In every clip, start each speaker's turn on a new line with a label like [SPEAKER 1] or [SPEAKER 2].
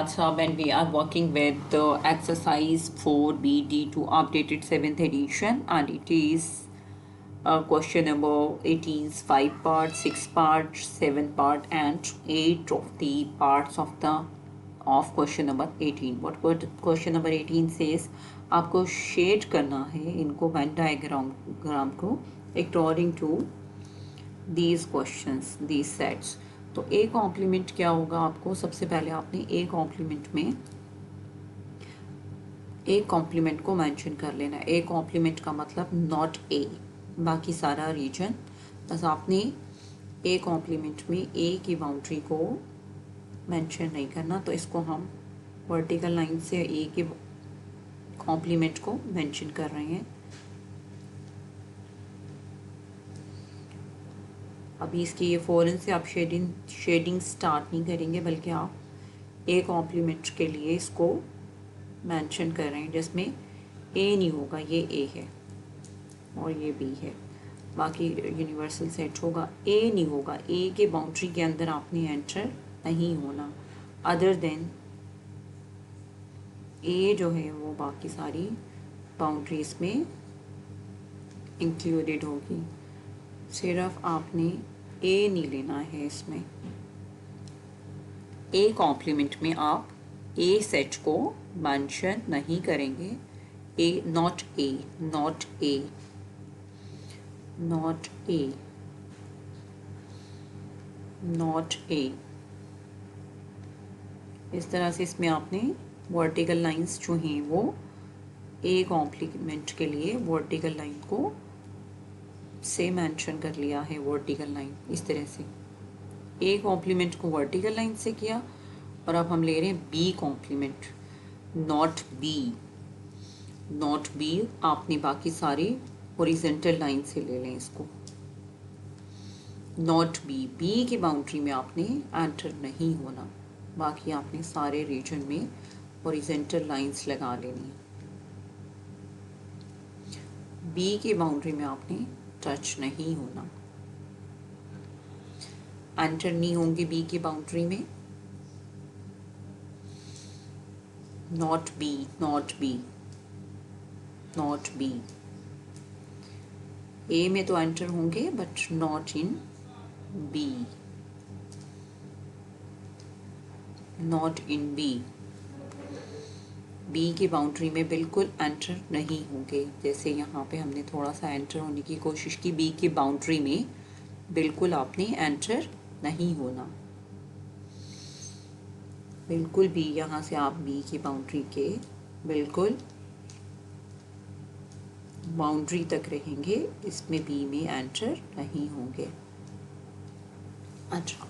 [SPEAKER 1] Riyad Saab and we are working with exercise 4BD2 updated 7th edition, and it is question number 18's 5 parts, 6 parts, 7 part and 8 of the parts of question number 18. What question number 18 says, आपको shade करना है इनको Venn diagram को according to these questions these sets. तो A complement क्या होगा, आपको सबसे पहले आपने ए कॉम्प्लीमेंट को मेंशन कर लेना है। ए कॉम्प्लीमेंट का मतलब नॉट ए, बाकी सारा रीजन, बस आपने ए कॉम्प्लीमेंट में ए की बाउंड्री को मेंशन नहीं करना। तो इसको हम वर्टिकल लाइन से ए के कॉम्प्लीमेंट को मेंशन कर रहे हैं। अभी इसकी ये फ़ौरन से आप शेडिंग स्टार्ट नहीं करेंगे, बल्कि आप ए कॉम्प्लीमेंट के लिए इसको मेंशन कर रहे हैं, जिसमें ए नहीं होगा, ये ए है और ये बी है, बाकी यूनिवर्सल सेट होगा। ए नहीं होगा, ए के बाउंड्री के अंदर आपने एंटर नहीं होना, अदर देन ए जो है वो बाकी सारी बाउंड्रीज में इंक्लूडेड होगी। सिर्फ आपने ए नहीं लेना है इसमें। ए कॉम्प्लीमेंट में आप ए सेट को मेंशन नहीं करेंगे। A not A, not A, not A, not A, इस तरह से इसमें आपने वर्टिकल लाइंस जो हैं वो ए कॉम्प्लीमेंट के लिए वर्टिकल लाइन को से मेंशन कर लिया है। वर्टिकल लाइन इस तरह से ए कॉम्प्लीमेंट को वर्टिकल लाइन से किया, और अब हम ले रहे हैं B complement, not B. Not B आपने बाकी सारी हॉरिजॉन्टल लाइन से ले लें इसको। नॉट बी, बी की बाउंड्री में आपने एंटर नहीं होना, बाकी आपने सारे रीजन में हॉरिजॉन्टल लाइंस लगा लेनी। बी की बाउंड्री में आपने टच नहीं होना, एंटर नहीं होंगे बी की बाउंड्री में। Not B, not B, not B. A में तो एंटर होंगे but not in B, not in B. B की बाउंड्री में बिल्कुल एंटर नहीं होंगे। जैसे यहाँ पे हमने थोड़ा सा एंटर होने की कोशिश की, बी की बाउंड्री में बिल्कुल आपने एंटर नहीं होना, बिल्कुल भी। यहाँ से आप बी की बाउंड्री के बिल्कुल बाउंड्री तक रहेंगे, इसमें बी में एंटर नहीं होंगे। अच्छा,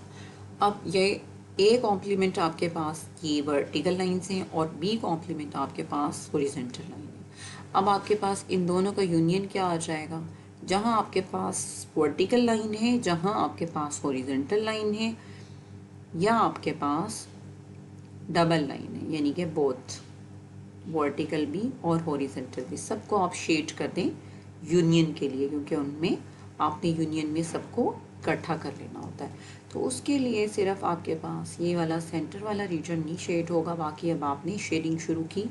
[SPEAKER 1] अब ये ए कॉम्प्लीमेंट आपके पास ये वर्टिकल लाइंस हैं और बी कॉम्प्लीमेंट आपके पास हॉरिजॉन्टल लाइन है। अब आपके पास इन दोनों का यूनियन क्या आ जाएगा, जहाँ आपके पास वर्टिकल लाइन है, जहाँ आपके पास हॉरिजॉन्टल लाइन है, या आपके पास डबल लाइन है, यानी कि बोथ वर्टिकल भी और हॉरिजॉन्टल भी, सबको आप शेड कर दें यूनियन के लिए, क्योंकि उनमें आपने यूनियन में सबको इकट्ठा कर लेना होता है। तो उसके लिए सिर्फ आपके पास ये वाला सेंटर वाला रीजन नहीं शेड होगा, बाकी अब आपने शेडिंग शुरू की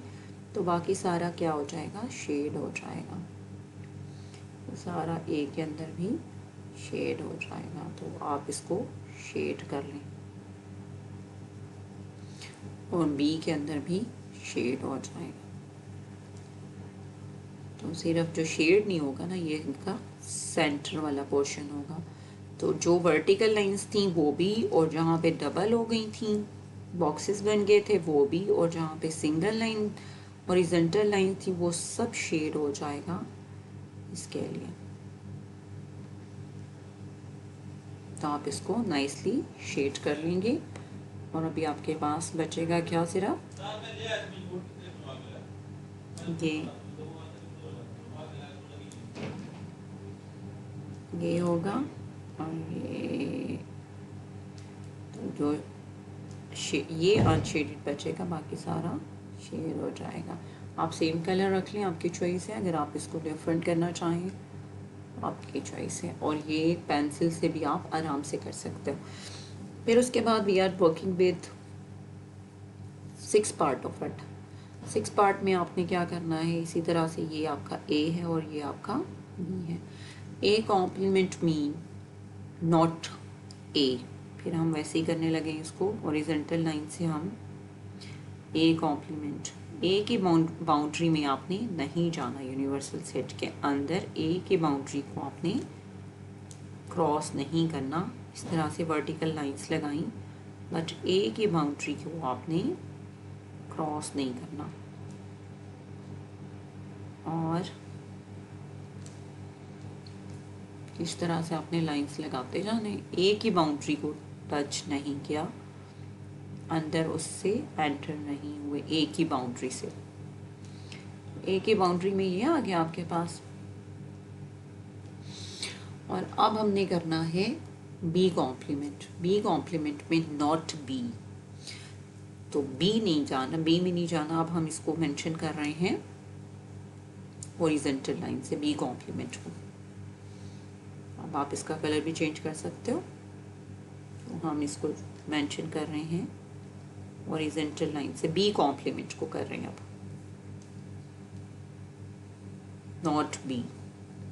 [SPEAKER 1] तो बाकी सारा क्या हो जाएगा, शेड हो जाएगा। तो सारा ए के अंदर भी शेड हो जाएगा, तो आप इसको शेड कर लें, और बी के अंदर भी शेड हो जाएगा। तो सिर्फ जो शेड नहीं होगा ना, ये इनका सेंटर वाला पोर्शन होगा। तो जो वर्टिकल लाइंस थी वो भी, और जहाँ पे डबल हो गई थी बॉक्सेस बन गए थे वो भी, और जहाँ पे सिंगल लाइन हॉरिजॉन्टल लाइन थी वो सब शेड हो जाएगा इसके लिए। तो आप इसको नाइसली शेड कर लेंगे, और अभी आपके पास बचेगा क्या, सिर्फ ये होगा, और ये तो जो ये अनशेडेड बचेगा, बाकी सारा शेड हो जाएगा। आप सेम कलर रख लें, आपकी चॉइस है। अगर आप इसको डिफरेंट करना चाहें आपकी चॉइस है, और ये पेंसिल से भी आप आराम से कर सकते हो। फिर उसके बाद we are working with 6 part of it. 6 part में आपने क्या करना है, इसी तरह से ये आपका ए है और ये आपका बी है। A complement mean not A, फिर हम वैसे ही करने लगे इसको, हॉरिजॉन्टल लाइन से हम ए कॉम्प्लीमेंट, ए की बाउंड्री में आपने नहीं जाना, यूनिवर्सल सेट के अंदर ए की बाउंड्री को आपने क्रॉस नहीं करना। इस तरह से वर्टिकल लाइंस लगाई, बट ए की बाउंड्री को आपने क्रॉस नहीं करना। और इस तरह से आपने लाइंस लगाते जाने, ए की बाउंड्री को टच नहीं किया, अंदर उससे एंटर नहीं हुए ए की बाउंड्री से। ए की बाउंड्री में ये आ गया आपके पास। और अब हमने करना है बी कॉम्प्लीमेंट। बी कॉम्प्लीमेंट में नॉट बी, तो बी नहीं जाना, बी में नहीं जाना। अब हम इसको मेंशन कर रहे हैं हॉरिजॉन्टल लाइन से बी कॉम्प्लीमेंट को। अब आप इसका कलर भी चेंज कर सकते हो, तो हम इसको मेंशन कर रहे हैं हॉरिजॉन्टल लाइन से बी कॉम्प्लीमेंट को कर रहे हैं। अब नॉट बी,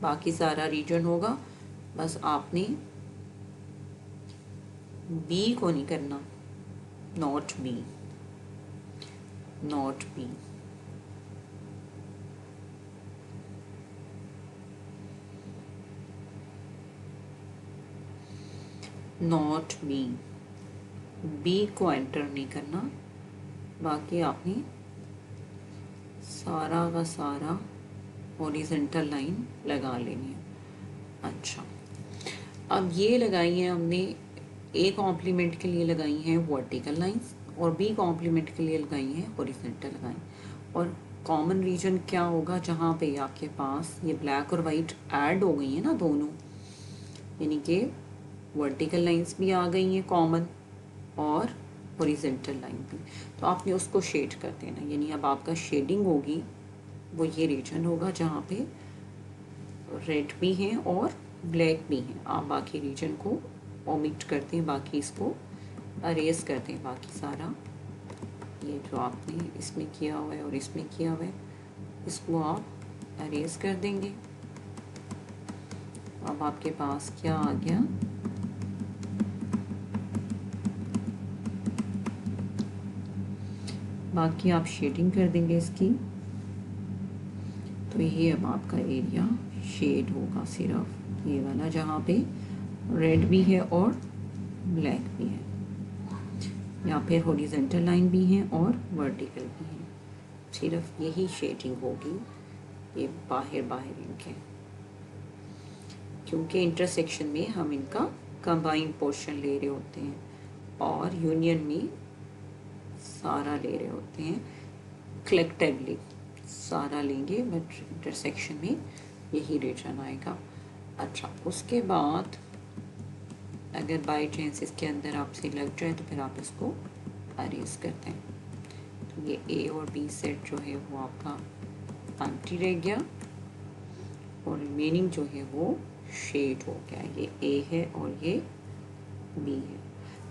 [SPEAKER 1] बाकी सारा रीजन होगा, बस आपने बी को नहीं करना, not B, not B. Not B, B को एंटर नहीं करना, बाकी आपने सारा का सारा हॉरिजॉन्टल लाइन लगा लेनी है। अच्छा, अब ये लगाई है हमने, ए कॉम्प्लीमेंट के लिए लगाई हैं वर्टिकल लाइंस और बी कॉम्प्लीमेंट के लिए लगाई हैं हॉरिजॉन्टल लाइन। और कॉमन रीजन क्या होगा, जहाँ पे आपके पास ये ब्लैक और वाइट ऐड हो गई है ना दोनों, यानी कि वर्टिकल लाइंस भी आ गई हैं कॉमन और हॉरिजॉन्टल लाइन भी, तो आपने उसको शेड कर देना। यानी अब आपका शेडिंग होगी वो ये रीजन होगा जहाँ पे रेड भी हैं और ब्लैक भी हैं। आप बाकी रीजन को ओमिट करते हैं, बाकी इसको अरेज करते हैं, बाकी सारा ये जो आपने इसमें किया हुआ है और इसमें किया हुआ है इसको आप अरेज कर देंगे। अब आपके पास क्या आ गया, बाकी आप शेडिंग कर देंगे इसकी, तो ये अब आपका एरिया शेड होगा, सिर्फ ये वाला जहाँ पे रेड भी है और ब्लैक भी है, या फिर हॉरिजॉन्टल लाइन भी है और वर्टिकल भी है, सिर्फ यही शेडिंग होगी ये बाहर बाहर इनके, क्योंकि इंटरसेक्शन में हम इनका कंबाइंड पोर्शन ले रहे होते हैं और यूनियन में सारा ले रहे होते हैं, कलेक्टिवली सारा लेंगे, बट इंटरसेक्शन में यही रीजन आएगा। अच्छा, उसके बाद अगर बाई चांस इसके अंदर आपसे लग जाए तो फिर आप इसको अरेज करते हैं। तो ये ए और बी सेट जो है वो आपका एम्प्टी रह गया और रिमेनिंग जो है वो शेड हो गया। ये ए है और ये बी है।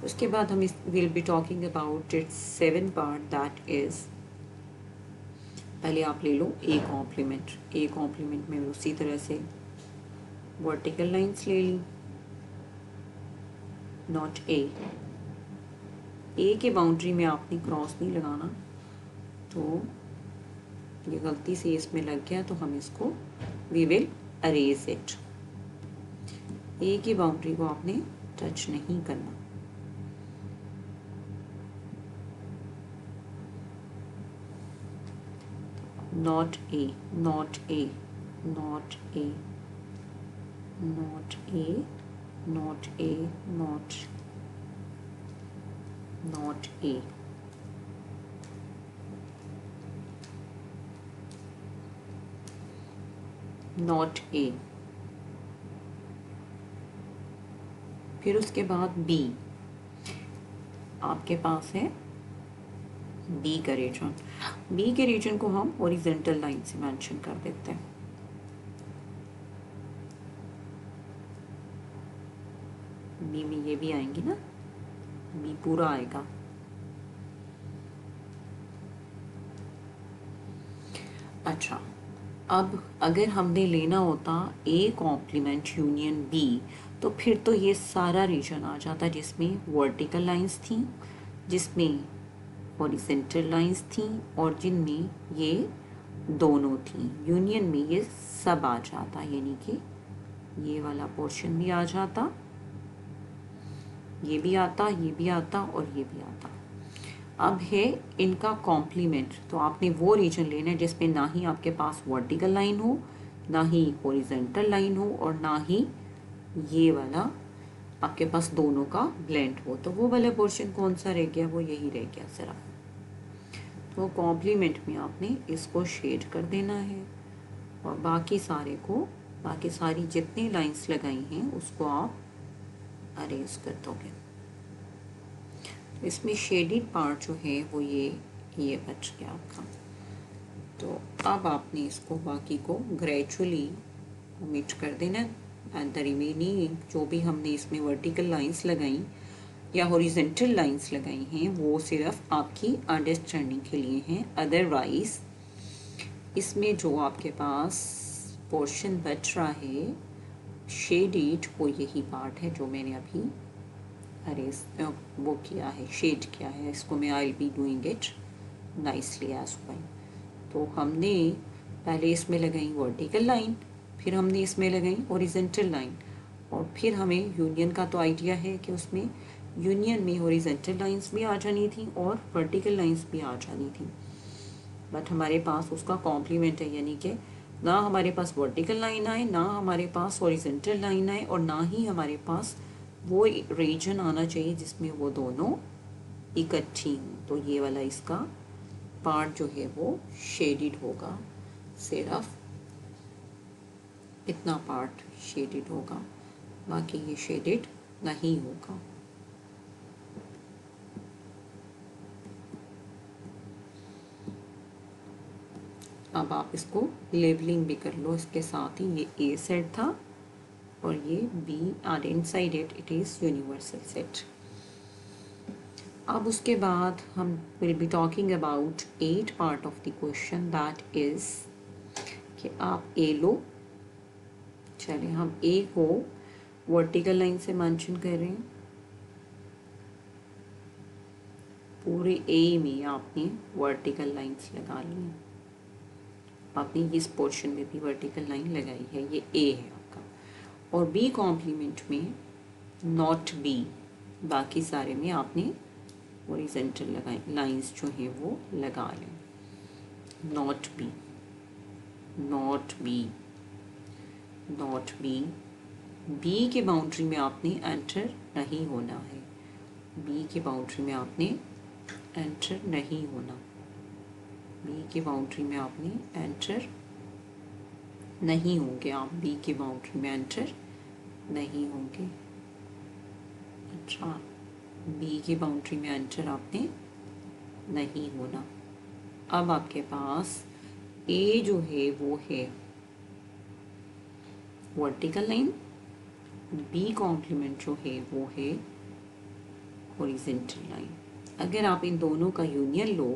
[SPEAKER 1] उसके बाद हम इस will be talking about it's 7 part, that is, पहले आप ले लो ए कॉम्प्लीमेंट। ए कॉम्प्लीमेंट में उसी तरह से वर्टिकल लाइंस ले ली, नॉट ए के बाउंड्री में आपने क्रॉस नहीं लगाना, तो ये गलती से इसमें लग गया तो हम इसको वी विल अरेज इट। ए की बाउंड्री को आपने टच नहीं करना। Not A, not A, not A, not A, not A, not A, not A. फिर उसके बाद बी, आपके पास है बी का रीजन। बी के रीजन को हम हॉरिजॉन्टल लाइन से मेंशन कर देते हैं। बी में ये भी आएंगी ना, बी पूरा आएगा। अच्छा, अब अगर हमने लेना होता ए कॉम्प्लीमेंट यूनियन बी, तो फिर तो ये सारा रीजन आ जाता जिसमें वर्टिकल लाइंस थी, जिसमें हॉरिजेंटल लाइंस थी, और जिनमें ये दोनों थी। यूनियन में ये सब आ जाता, यानी कि ये वाला पोर्शन भी आ जाता, ये भी आता, ये भी आता और ये भी आता। अब है इनका कॉम्प्लीमेंट, तो आपने वो रीजन लेना है जिसमें ना ही आपके पास वर्टिकल लाइन हो, ना ही हॉरिजॉन्टल लाइन हो, और ना ही ये वाला आपके पास दोनों का ब्लेंड हो। तो वो वाला पोर्शन कौन सा रह गया? वो यही रह गया सिर्फ। तो कॉम्प्लीमेंट में आपने इसको शेड कर देना है, और बाकी सारे को, बाकी सारी जितनी लाइंस लगाई हैं उसको आप अरेंज कर दोगे। इसमें शेडेड पार्ट जो है वो ये बच गया आपका। तो अब आपने इसको बाकी को ग्रेजुअली ओमिट कर देना, एंड द रिमेनिंग जो भी हमने इसमें वर्टिकल लाइंस लगाई या हॉरिजॉन्टल लाइंस लगाई हैं वो सिर्फ आपकी अंडरस्टैंडिंग के लिए हैं। अदरवाइज इसमें जो आपके पास पोर्शन बच रहा है शेडेड, वो यही पार्ट है जो मैंने अभी अरेज वो किया है, शेड किया है। इसको मैं I will be doing it nicely as well. तो हमने पहले इसमें लगाई वर्टिकल लाइन, फिर हमने इसमें लगाई हॉरिजॉन्टल लाइन, और फिर हमें यूनियन का तो आइडिया है कि उसमें यूनियन में हॉरिजॉन्टल लाइंस भी आ जानी थी और वर्टिकल लाइंस भी आ जानी थी। बट हमारे पास उसका कॉम्प्लीमेंट है, यानी कि ना हमारे पास वर्टिकल लाइन आए, ना हमारे पास हॉरिजॉन्टल लाइन आए, और ना ही हमारे पास वो रीजन आना चाहिए जिसमें वो दोनों इकट्ठी हों। तो ये वाला इसका पार्ट जो है वो शेडेड होगा, सिर्फ इतना पार्ट शेडेड होगा, बाकी ये शेडेड नहीं होगा। अब आप इसको लेबलिंग भी कर लो इसके साथ ही। ये ए सेट था और ये B are inside it, it is universal set. अब उसके बाद हम will be talking about 8 part of the question, that is कि आप ए लो। चलिए हम ए को वर्टिकल लाइन से मेंशन कर रहे हैं। पूरे ए में आपने वर्टिकल लाइंस लगा ली, आपने इस पोर्शन में भी वर्टिकल लाइन लगाई है, ये ए है आपका। और बी कॉम्प्लीमेंट में नॉट बी, बाकी सारे में आपने हॉरिजॉन्टल लगाई लाइंस जो हैं वो लगा लें। Not B, not B, not B, B के बाउंड्री में आपने एंटर नहीं होना है, बी के बाउंड्री में आपने एंटर नहीं होना, बी के बाउंड्री में आपने एंटर नहीं होंगे, आप बी के बाउंड्री में एंटर नहीं होंगे। अच्छा, बी की बाउंड्री में एंटर आपने नहीं होना। अब आपके पास ए जो है वो है वर्टिकल लाइन, बी कॉम्प्लीमेंट जो है वो है हॉरिजॉन्टल लाइन। अगर आप इन दोनों का यूनियन लो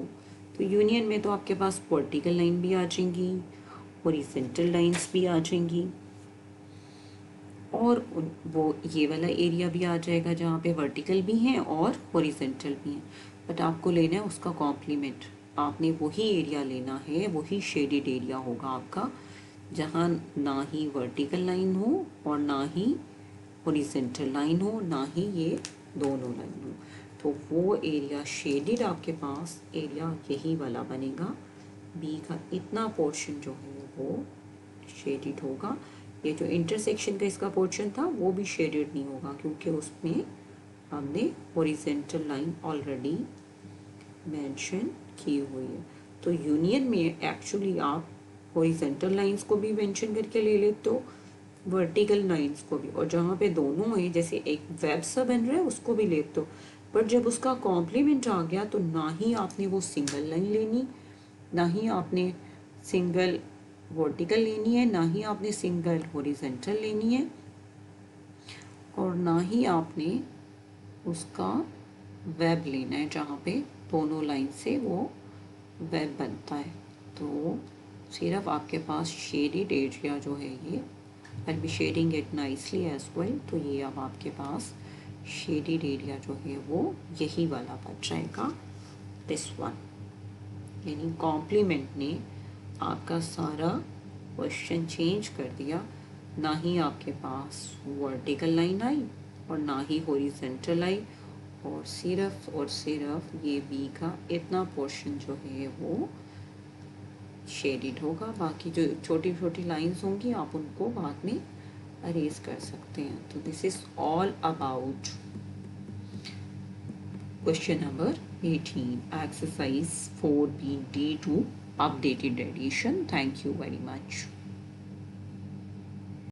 [SPEAKER 1] तो यूनियन में तो आपके पास वर्टिकल लाइन भी आ जाएंगी, हॉरिजॉन्टल लाइंस भी आ जाएंगी, और वो ये वाला एरिया भी आ जाएगा जहाँ पे वर्टिकल भी हैं और हॉरिजॉन्टल भी हैं। बट आपको लेना है उसका कॉम्प्लीमेंट, आपने वही एरिया लेना है, वही शेडेड एरिया होगा आपका जहाँ ना ही वर्टिकल लाइन हो और ना ही हॉरिजॉन्टल लाइन हो, ना ही ये दोनों लाइन हो। तो वो एरिया शेडेड आपके पास एरिया यही वाला बनेगा। बी का इतना पोर्शन जो है वो शेडेड होगा। ये जो इंटरसेक्शन का इसका पोर्शन था वो भी शेडेड नहीं होगा, क्योंकि उसमें हमने हॉरिजॉन्टल लाइन ऑलरेडी मेंशन की हुई है। तो यूनियन में एक्चुअली आप हॉरिजॉन्टल लाइंस को भी मेंशन करके ले लेते हो, वर्टिकल लाइंस को भी, और जहाँ पे दोनों है जैसे एक वेब सा बन रहा है उसको भी लेते हो। बट जब उसका कॉम्प्लीमेंट आ गया तो ना ही आपने वो सिंगल लाइन लेनी, ना ही आपने सिंगल वर्टिकल लेनी है, ना ही आपने सिंगल हॉरिजॉन्टल लेनी है, और ना ही आपने उसका वेब लेना है जहाँ पे दोनों लाइन से वो वेब बनता है। तो सिर्फ आपके पास शेडेड एरिया जो है ये, I be shading it nicely as well, तो ये अब आपके पास शेडेड एरिया जो है वो यही वाला बच जाएगा, दिस वन। यानी कॉम्प्लीमेंट ने आपका सारा क्वेश्चन चेंज कर दिया, ना ही आपके पास वर्टिकल लाइन आई और ना ही हॉरिजॉन्टल आई, और सिर्फ ये बी का इतना पोर्शन जो है वो शेडिड होगा। बाकी जो छोटी छोटी लाइंस होंगी आप उनको बाद में अरेज कर सकते हैं। तो this is all about question number 18, exercise 4B D2 updated edition. Thank you very much.